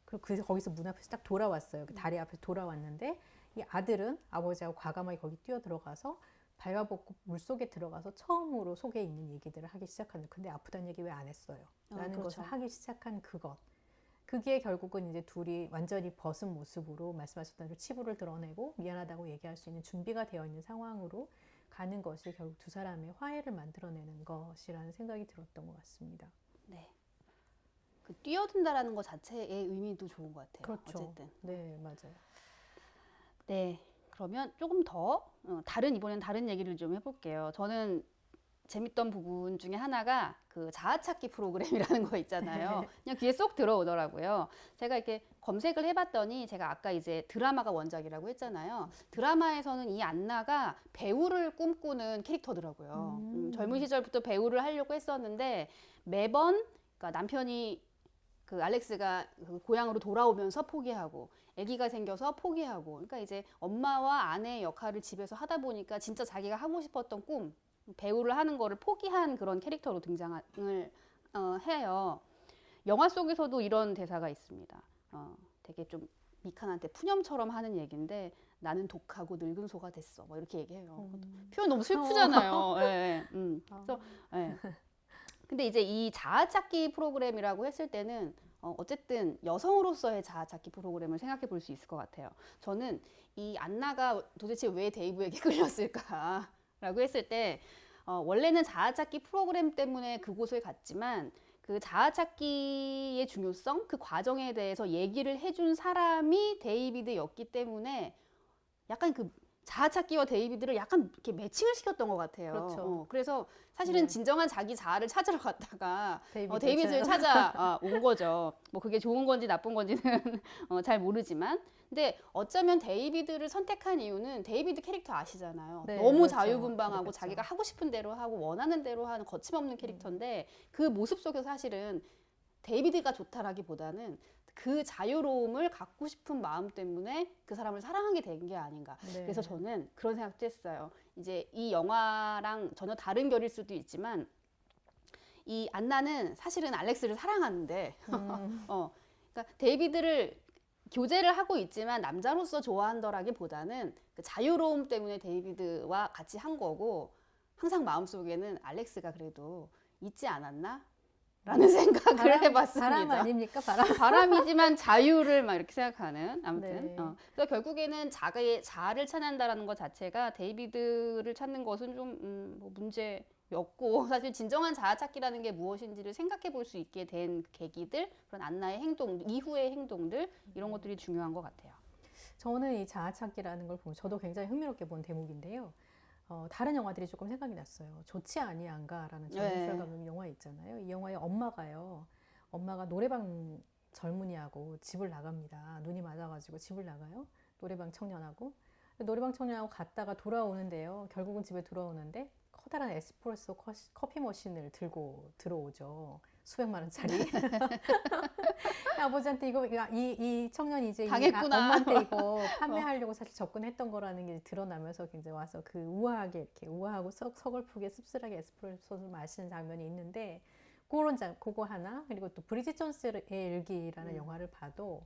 그리고 거기서 문 앞에서 딱 돌아왔어요. 그 다리 앞에서 돌아왔는데 이 아들은 아버지하고 과감하게 거기 뛰어 들어가서 발가벗고 물속에 들어가서 처음으로 속에 있는 얘기들을 하기 시작하는. 근데 아프다는 얘기 왜 안 했어요? 라는 그렇죠. 것을 하기 시작한 그것. 그게 결국은 이제 둘이 완전히 벗은 모습으로 말씀하셨던 대로 치부를 드러내고 미안하다고 얘기할 수 있는 준비가 되어 있는 상황으로 가는 것이 결국 두 사람의 화해를 만들어내는 것이라는 생각이 들었던 것 같습니다. 네. 그 뛰어든다라는 것 자체의 의미도 좋은 것 같아요. 그렇죠. 어쨌든. 네, 맞아요. 네. 그러면 조금 더 이번엔 다른 얘기를 좀 해볼게요. 저는 재밌던 부분 중에 하나가 그 자아찾기 프로그램이라는 거 있잖아요. 그냥 귀에 쏙 들어오더라고요. 제가 이렇게 검색을 해봤더니 제가 아까 이제 드라마가 원작이라고 했잖아요. 드라마에서는 이 안나가 배우를 꿈꾸는 캐릭터더라고요. 젊은 시절부터 배우를 하려고 했었는데 매번 그러니까 남편이 그 알렉스가 그 고향으로 돌아오면서 포기하고 아기가 생겨서 포기하고 그러니까 이제 엄마와 아내의 역할을 집에서 하다 보니까 진짜 자기가 하고 싶었던 꿈 배우를 하는 거를 포기한 그런 캐릭터로 등장을 해요. 영화 속에서도 이런 대사가 있습니다. 되게 좀 미칸한테 푸념처럼 하는 얘기인데 나는 독하고 늙은 소가 됐어. 뭐 이렇게 얘기해요. 표현 너무 슬프잖아요. 예, 예. 그래서 예. 근데 이제 이 자아찾기 프로그램이라고 했을 때는 어쨌든 여성으로서의 자아찾기 프로그램을 생각해 볼 수 있을 것 같아요. 저는 이 안나가 도대체 왜 데이브에게 끌렸을까라고 했을 때 원래는 자아찾기 프로그램 때문에 그곳을 갔지만 그 자아찾기의 중요성, 그 과정에 대해서 얘기를 해준 사람이 데이비드였기 때문에 약간 그 자아찾기와 데이비드를 약간 이렇게 매칭을 시켰던 것 같아요. 그렇죠. 그래서 사실은 네. 진정한 자기 자아를 찾으러 갔다가 데이비드 데이비드를 찾아온 거죠. 뭐 그게 좋은 건지 나쁜 건지는 잘 모르지만. 근데 어쩌면 데이비드를 선택한 이유는 데이비드 캐릭터 아시잖아요. 네, 너무 그렇죠. 자유분방하고 그렇죠. 자기가 하고 싶은 대로 하고 원하는 대로 하는 거침없는 캐릭터인데 그 모습 속에서 사실은 데이비드가 좋다라기보다는 그 자유로움을 갖고 싶은 마음 때문에 그 사람을 사랑하게 된 게 아닌가. 네. 그래서 저는 그런 생각도 했어요. 이제 이 영화랑 전혀 다른 결일 수도 있지만 이 안나는 사실은 알렉스를 사랑하는데 그러니까 데이비드를 교제를 하고 있지만 남자로서 좋아한다라기보다는 그 자유로움 때문에 데이비드와 같이 한 거고 항상 마음속에는 알렉스가 그래도 있지 않았나? 라는 생각을 해봤습니다. 바람 아닙니까? 바람. 바람이지만 자유를 막 이렇게 생각하는 아무튼 네. 그래서 결국에는 자기의 자아를 찾는다라는 것 자체가 데이비드를 찾는 것은 좀 뭐 문제였고 사실 진정한 자아 찾기라는 게 무엇인지를 생각해 볼 수 있게 된 계기들 그런 안나의 행동 이후의 행동들 이런 것들이 중요한 것 같아요. 저는 이 자아찾기라는 걸 보면 저도 굉장히 흥미롭게 본 대목인데요. 다른 영화들이 조금 생각이 났어요. 좋지 아니한가라는 정윤철 감독 영화 있잖아요. 이 영화의 엄마가 노래방 젊은이하고 집을 나갑니다. 눈이 맞아가지고 집을 나가요. 노래방 청년하고 갔다가 돌아오는데요. 결국은 집에 돌아오는데 커다란 에스프레소 커피 머신을 들고 들어오죠. 수백만 원짜리. 아버지한테 이 청년이 이제 당했구나. 엄마한테 이거 판매하려고 사실 접근했던 거라는 게 드러나면서 굉장히 와서 그 우아하고 서글프게 씁쓸하게 에스프레소를 마시는 장면이 있는데 그거 하나 그리고 또 브리짓 존스의 일기라는 영화를 봐도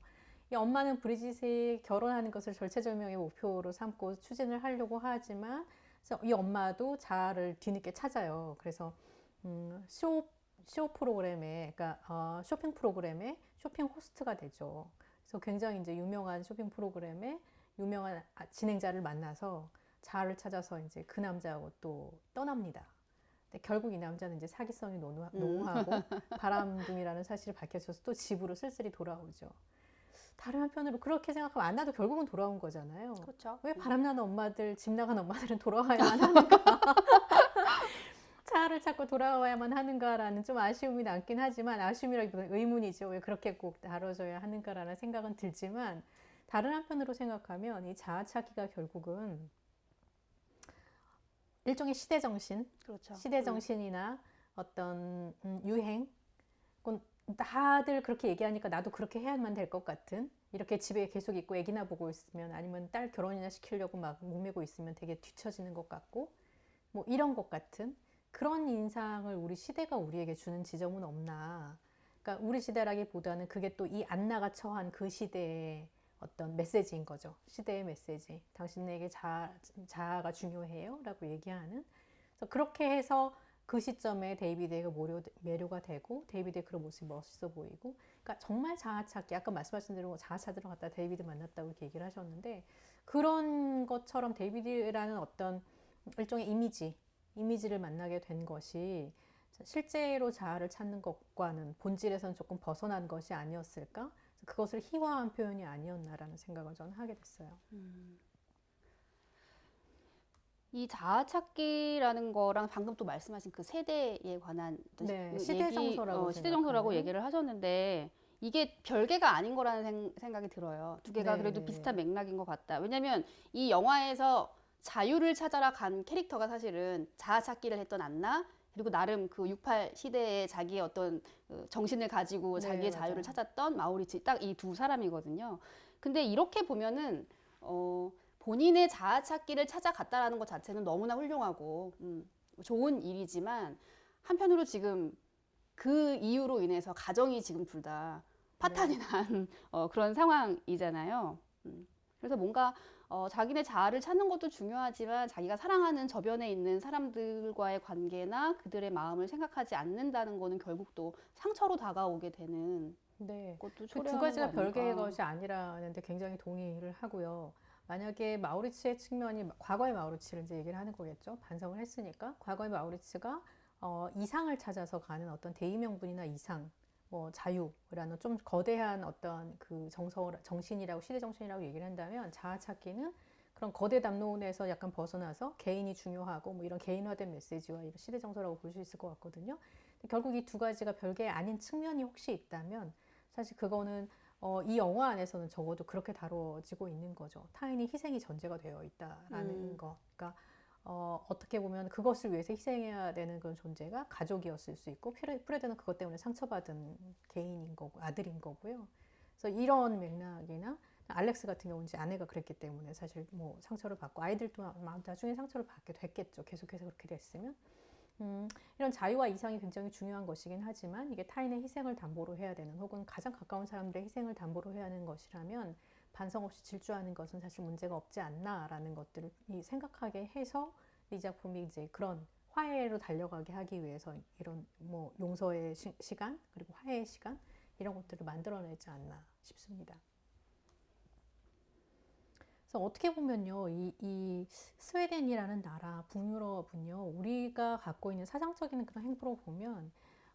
이 엄마는 브리짓이 결혼하는 것을 절체절명의 목표로 삼고 추진을 하려고 하지만 이 엄마도 자아를 뒤늦게 찾아요. 그래서 쇼 프로그램에, 그러니까 쇼핑 프로그램에 쇼핑 호스트가 되죠. 그래서 굉장히 이제 유명한 쇼핑 프로그램에 유명한 진행자를 만나서 자아를 찾아서 이제 그 남자하고 또 떠납니다. 근데 결국 이 남자는 이제 사기성이 농후하고 바람둥이라는 사실을 밝혀져서 또 집으로 쓸쓸히 돌아오죠. 다른 한편으로 그렇게 생각하면 안나도 결국은 돌아온 거잖아요. 그렇죠. 왜 바람나는 엄마들, 집 나간 엄마들은 돌아와야만 하는가? 참 자아를 찾고 돌아와야만 하는가라는 좀 아쉬움이 남긴 하지만, 아쉬움이라기보다는 의문이죠. 왜 그렇게 꼭 다뤄져야 하는가라는 생각은 들지만, 다른 한편으로 생각하면 이 자아 찾기가 결국은 일종의 시대정신, 그렇죠. 시대정신이나 어떤 유행, 그건 다들 그렇게 얘기하니까 나도 그렇게 해야만 될 것 같은, 이렇게 집에 계속 있고 애기나 보고 있으면, 아니면 딸 결혼이나 시키려고 막 목매고 있으면 되게 뒤처지는 것 같고, 뭐 이런 것 같은 그런 인상을 우리 시대가 우리에게 주는 지점은 없나. 그러니까 우리 시대라기보다는 그게 또 이 안나가 처한 그 시대의 어떤 메시지인 거죠. 시대의 메시지. 당신에게 자아가 중요해요? 라고 얘기하는. 그래서 그렇게 해서 그 시점에 데이비드에게 매료가 되고, 데이비드의 그런 모습이 멋있어 보이고, 그러니까 정말 자아 찾기, 아까 말씀하신 대로 자아 찾으러 갔다 데이비드 만났다고 이렇게 얘기를 하셨는데, 그런 것처럼 데이비드라는 어떤 일종의 이미지를 만나게 된 것이 실제로 자아를 찾는 것과는 본질에서는 조금 벗어난 것이 아니었을까? 그것을 희화한 표현이 아니었나라는 생각을 저는 하게 됐어요. 이 자아 찾기라는 거랑 방금 또 말씀하신 그 세대에 관한 네, 그 시대 정서라고 시대 정서라고 생각하는. 얘기를 하셨는데 이게 별개가 아닌 거라는 생각이 들어요. 두 개가 네, 그래도 네. 비슷한 맥락인 것 같다. 왜냐면 이 영화에서 자유를 찾아라 간 캐릭터가 사실은 자아 찾기를 했던 안나, 그리고 나름 그 68 시대에 자기의 어떤 그 정신을 가지고 네, 자기의 자유를 맞아요. 찾았던 마우리츠, 딱 이 두 사람이거든요. 근데 이렇게 보면은 본인의 자아 찾기를 찾아갔다라는 것 자체는 너무나 훌륭하고 좋은 일이지만, 한편으로 지금 그 이유로 인해서 가정이 지금 둘 다 파탄이 네. 난 그런 상황이잖아요. 그래서 뭔가 자기네 자아를 찾는 것도 중요하지만 자기가 사랑하는 저변에 있는 사람들과의 관계나 그들의 마음을 생각하지 않는다는 거는 결국 또 상처로 다가오게 되는 네. 것도 그 두 초래하는 거 가지가 별개의 아닐까. 것이 아니라는데 굉장히 동의를 하고요. 만약에 마우리츠의 측면이 과거의 마우리츠를 이제 얘기를 하는 거겠죠. 반성을 했으니까 과거의 마우리츠가 이상을 찾아서 가는 어떤 대의명분이나 이상, 뭐 자유라는 좀 거대한 어떤 그 정신이라고 시대 정신이라고 얘기를 한다면, 자아 찾기는 그런 거대 담론에서 약간 벗어나서 개인이 중요하고 뭐 이런 개인화된 메시지와 이런 시대 정서라고 볼 수 있을 것 같거든요. 결국 이 두 가지가 별개 아닌 측면이 혹시 있다면, 사실 그거는 이 영화 안에서는 적어도 그렇게 다뤄지고 있는 거죠. 타인이 희생이 전제가 되어 있다라는 거. 그러니까 어떻게 보면 그것을 위해서 희생해야 되는 그런 존재가 가족이었을 수 있고, 프레드는 그것 때문에 상처받은 개인인 거고, 아들인 거고요. 그래서 이런 맥락이나, 알렉스 같은 경우는 이제 아내가 그랬기 때문에 사실 뭐 상처를 받고, 아이들도 나중에 상처를 받게 됐겠죠. 계속해서 그렇게 됐으면. 이런 자유와 이상이 굉장히 중요한 것이긴 하지만, 이게 타인의 희생을 담보로 해야 되는, 혹은 가장 가까운 사람들의 희생을 담보로 해야 하는 것이라면, 반성 없이 질주하는 것은 사실 문제가 없지 않나라는 것들을 생각하게 해서 이 작품이 이제 그런 화해로 달려가게 하기 위해서 이런 뭐 용서의 시간, 그리고 화해의 시간, 이런 것들을 만들어내지 않나 싶습니다. 그래서 어떻게 보면요, 이 스웨덴이라는 나라, 북유럽은요, 우리가 갖고 있는 사상적인 그런 행보로 보면,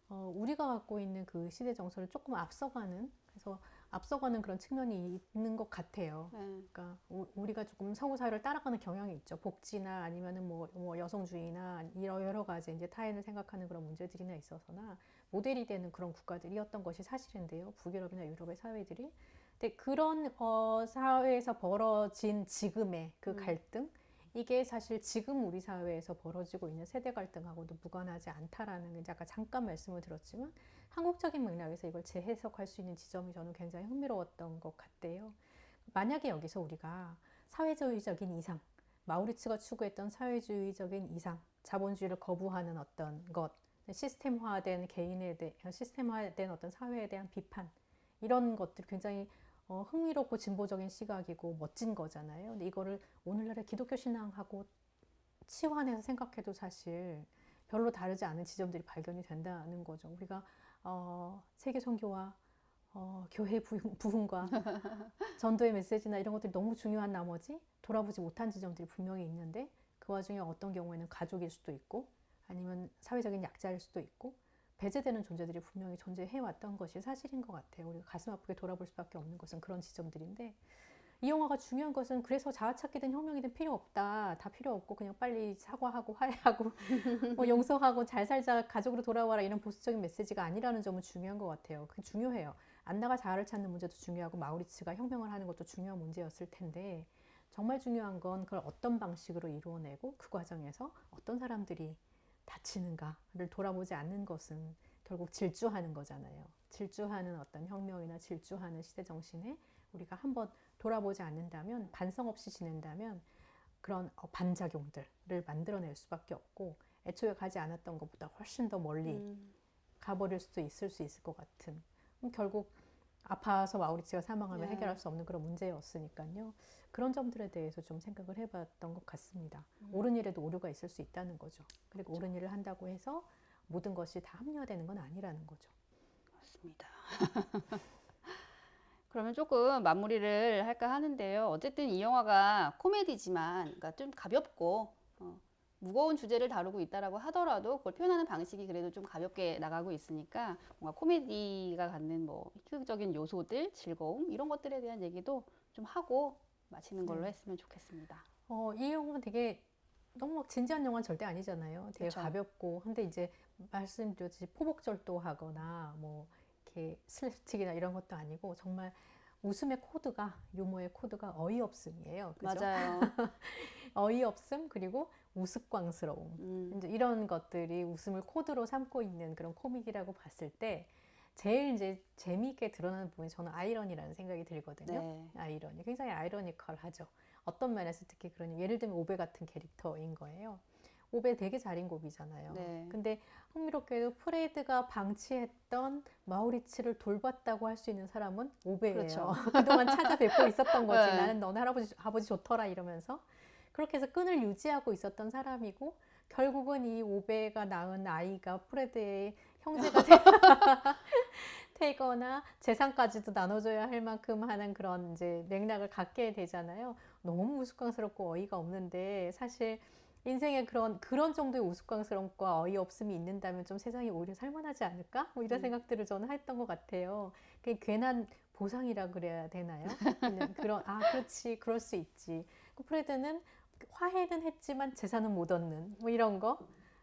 우리가 갖고 있는 그 시대 정서를 조금 앞서가는, 그래서 앞서가는 그런 측면이 있는 것 같아요. 네. 그러니까 우리가 조금 서구 사회를 따라가는 경향이 있죠. 복지나 아니면은 뭐 여성주의나 이런 여러 가지 이제 타인을 생각하는 그런 문제들이나 있어서나 모델이 되는 그런 국가들이었던 것이 사실인데요. 북유럽이나 유럽의 사회들이. 근데 그런 사회에서 벌어진 지금의 그 갈등, 이게 사실 지금 우리 사회에서 벌어지고 있는 세대 갈등하고도 무관하지 않다라는 게 아까 잠깐 말씀을 드렸지만, 한국적인 맥락에서 이걸 재해석할 수 있는 지점이 저는 굉장히 흥미로웠던 것 같대요. 만약에 여기서 우리가 사회주의적인 이상, 마우리츠가 추구했던 사회주의적인 이상, 자본주의를 거부하는 어떤 것, 시스템화된 어떤 사회에 대한 비판, 이런 것들이 굉장히 흥미롭고 진보적인 시각이고 멋진 거잖아요. 근데 이거를 오늘날의 기독교 신앙하고 치환해서 생각해도 사실 별로 다르지 않은 지점들이 발견이 된다는 거죠. 우리가 세계 선교와 교회 부흥과 전도의 메시지나 이런 것들이 너무 중요한 나머지 돌아보지 못한 지점들이 분명히 있는데, 그 와중에 어떤 경우에는 가족일 수도 있고, 아니면 사회적인 약자일 수도 있고, 배제되는 존재들이 분명히 존재해왔던 것이 사실인 것 같아요. 우리가 가슴 아프게 돌아볼 수밖에 없는 것은 그런 지점들인데, 이 영화가 중요한 것은 그래서 자아찾기든 혁명이든 필요 없다. 다 필요 없고 그냥 빨리 사과하고 화해하고 뭐 용서하고 잘 살자 가족으로 돌아와라 이런 보수적인 메시지가 아니라는 점은 중요한 것 같아요. 그게 중요해요. 안나가 자아를 찾는 문제도 중요하고 마우리츠가 혁명을 하는 것도 중요한 문제였을 텐데 정말 중요한 건 그걸 어떤 방식으로 이루어내고 그 과정에서 어떤 사람들이 다치는가를 돌아보지 않는 것은 결국 질주하는 거잖아요. 질주하는 어떤 혁명이나 질주하는 시대 정신에 우리가 한번 돌아보지 않는다면 반성 없이 지낸다면 그런 반작용들을 만들어낼 수밖에 없고 애초에 가지 않았던 것보다 훨씬 더 멀리 가버릴 수도 있을 것 같은 결국 아파서 마우리츠가 사망하면 네. 해결할 수 없는 그런 문제였으니까요. 그런 점들에 대해서 좀 생각을 해봤던 것 같습니다. 옳은 일에도 오류가 있을 수 있다는 거죠. 그리고 옳은 일을 한다고 해서 모든 것이 다 합리화되는 건 아니라는 거죠. 맞습니다. 그러면 조금 마무리를 할까 하는데요. 어쨌든 이 영화가 코미디지만, 그러니까 좀 가볍고 무거운 주제를 다루고 있다라고 하더라도 그걸 표현하는 방식이 그래도 좀 가볍게 나가고 있으니까 뭔가 코미디가 갖는 뭐 희극적인 요소들, 즐거움 이런 것들에 대한 얘기도 좀 하고 마치는 걸로 네. 했으면 좋겠습니다. 이 영화는 되게 너무 막 진지한 영화는 절대 아니잖아요. 되게 그쵸. 가볍고 근데 이제 말씀드렸듯이 포복절도하거나 뭐 이렇게 슬랩스틱이나 이런 것도 아니고 정말 웃음의 코드가 유머의 코드가 어이없음이에요. 그죠? 맞아요. 어이없음 그리고 우스꽝스러움 이제 이런 것들이 웃음을 코드로 삼고 있는 그런 코미디라고 봤을 때 제일 이제 재미있게 드러나는 부분이 저는 아이러니라는 생각이 들거든요. 네. 아이러니 굉장히 아이러니컬하죠. 어떤 면에서 특히 그러냐면 예를 들면 오베 같은 캐릭터인 거예요. 오베 되게 잘인곱이잖아요. 네. 근데 흥미롭게도 프레드가 방치했던 마우리츠를 돌봤다고 할 수 있는 사람은 오베예요. 그렇죠. 그동안 찾아뵙고 있었던 거지. 네. 나는 너네 아버지 좋더라 이러면서 그렇게 해서 끈을 유지하고 있었던 사람이고 결국은 이 오베가 낳은 아이가 프레드의 형제가 되거나 재산까지도 나눠줘야 할 만큼 하는 그런 이제 맥락을 갖게 되잖아요. 너무 우스꽝스럽고 어이가 없는데 사실 인생에 그런 정도의 우스꽝스러움과 어이없음이 있는다면 좀 세상이 오히려 살만하지 않을까? 뭐 이런 생각들을 저는 했던 것 같아요. 그게 괜한 보상이라 그래야 되나요? 그렇지, 그럴 수 있지. 프레드는 화해는 했지만 재산은 못 얻는 뭐 이런 거.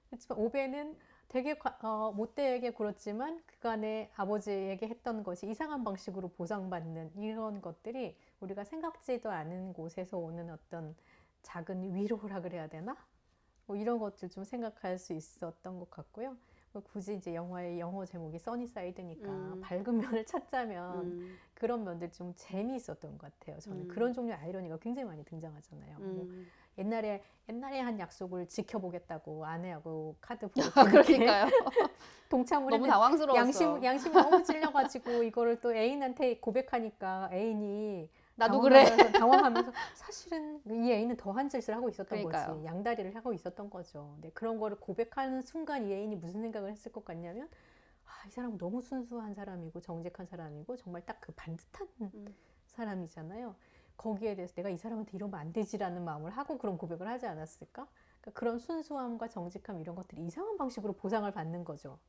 그렇지만 오베는 되게 못되게 굴었지만 그간의 아버지에게 했던 것이 이상한 방식으로 보상받는 이런 것들이 우리가 생각지도 않은 곳에서 오는 어떤 작은 위로라 그래야 되나? 뭐 이런 것들 좀 생각할 수 있었던 것 같고요. 뭐 굳이 이제 영화의 영어 제목이 써니사이드니까 밝은 면을 찾자면 그런 면들 좀 재미있었던 것 같아요. 저는 그런 종류의 아이러니가 굉장히 많이 등장하잖아요. 뭐 옛날에 한 약속을 지켜보겠다고 아내하고 카드 보고 그러니까요. 동참을 너무 했는데 당황스러웠어. 양심이 너무 찔려가지고 이거를 또 애인한테 고백하니까 애인이 나도 그래. 당황하면서 사실은 이 애인은 더한 짓을 하고 있었던 그러니까요. 거지. 양다리를 하고 있었던 거죠. 근데 그런 거를 고백하는 순간 이 애인이 무슨 생각을 했을 것 같냐면 이 사람은 너무 순수한 사람이고 정직한 사람이고 정말 딱 그 반듯한 사람이잖아요. 거기에 대해서 내가 이 사람한테 이러면 안 되지라는 마음을 하고 그런 고백을 하지 않았을까? 그러니까 그런 순수함과 정직함 이런 것들이 이상한 방식으로 보상을 받는 거죠.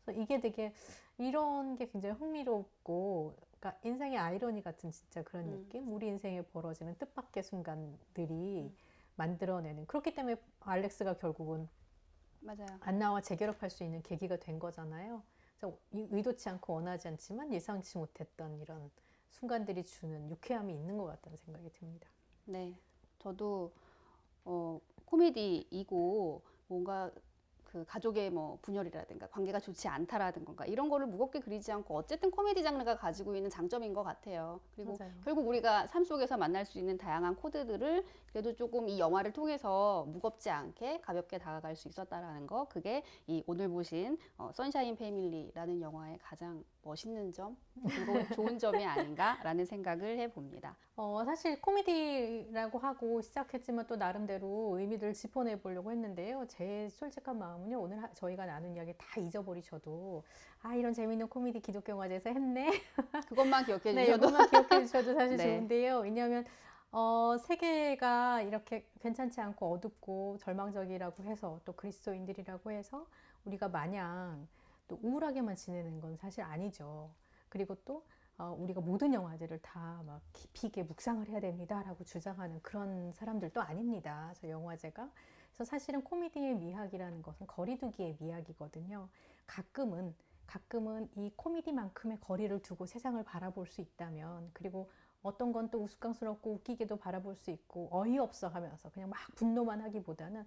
그래서 이게 되게 이런 게 굉장히 흥미롭고 그러니까 인생의 아이러니 같은 진짜 그런 느낌? 우리 인생에 벌어지는 뜻밖의 순간들이 만들어내는 그렇기 때문에 알렉스가 결국은 맞아요. 안나와 재결합할 수 있는 계기가 된 거잖아요. 그래서 의도치 않고 원하지 않지만 예상치 못했던 이런 순간들이 주는 유쾌함이 있는 것 같다는 생각이 듭니다. 네. 저도 코미디이고 뭔가 그 가족의 뭐 분열이라든가 관계가 좋지 않다라든가 이런 거를 무겁게 그리지 않고 어쨌든 코미디 장르가 가지고 있는 장점인 것 같아요. 그리고 맞아요. 결국 우리가 삶 속에서 만날 수 있는 다양한 코드들을 그래도 조금 이 영화를 통해서 무겁지 않게 가볍게 다가갈 수 있었다라는 거, 그게 이 오늘 보신 선샤인 패밀리라는 영화의 가장 멋있는 점, 그리고 좋은 점이 아닌가라는 생각을 해봅니다. 사실 코미디라고 하고 시작했지만 또 나름대로 의미를 짚어내 보려고 했는데요. 제 솔직한 마음은요. 오늘 저희가 나눈 이야기 다 잊어버리셔도 이런 재미있는 코미디 기독교 영화제에서 했네. 그것만 기억해 네, 주셔도 이것만 기억해 주셔도 사실 네. 좋은데요. 왜냐하면 세계가 이렇게 괜찮지 않고 어둡고 절망적이라고 해서 또 그리스도인들이라고 해서 우리가 마냥 또 우울하게만 지내는 건 사실 아니죠. 그리고 또 우리가 모든 영화들을 다 막 깊이 있게 묵상을 해야 됩니다라고 주장하는 그런 사람들도 아닙니다. 저 영화제가. 그래서 사실은 코미디의 미학이라는 것은 거리두기의 미학이거든요. 가끔은 이 코미디만큼의 거리를 두고 세상을 바라볼 수 있다면, 그리고 어떤 건 또 우스꽝스럽고 웃기게도 바라볼 수 있고, 어이없어 하면서 그냥 막 분노만 하기보다는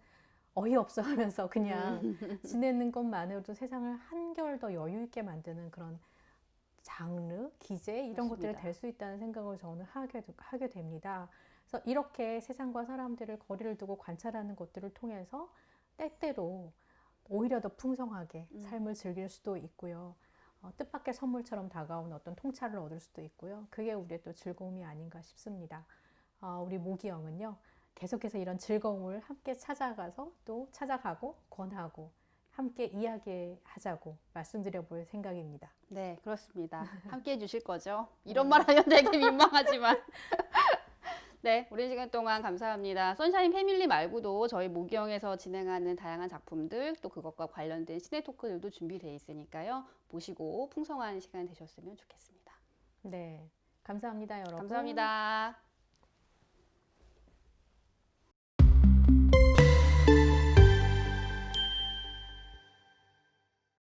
어이없어 하면서 그냥 지내는 것만으로도 세상을 한결 더 여유 있게 만드는 그런 장르, 기재 이런 것들이 맞습니다. 될 수 있다는 생각을 저는 하게 됩니다. 그래서 이렇게 세상과 사람들을 거리를 두고 관찰하는 것들을 통해서 때때로 오히려 더 풍성하게 삶을 즐길 수도 있고요. 뜻밖의 선물처럼 다가온 어떤 통찰을 얻을 수도 있고요. 그게 우리의 또 즐거움이 아닌가 싶습니다. 우리 모기영은요, 계속해서 이런 즐거움을 함께 찾아가서 또 찾아가고 권하고 함께 이야기하자고 말씀드려 볼 생각입니다. 네, 그렇습니다. 함께 해주실 거죠? 네. 이런 말 하면 되게 민망하지만. 네, 오랜 시간 동안 감사합니다. 선샤인 패밀리 말고도 저희 모기영에서 진행하는 다양한 작품들, 또 그것과 관련된 시네 토크들도 준비되어 있으니까요. 보시고 풍성한 시간 되셨으면 좋겠습니다. 네, 감사합니다, 여러분. 감사합니다.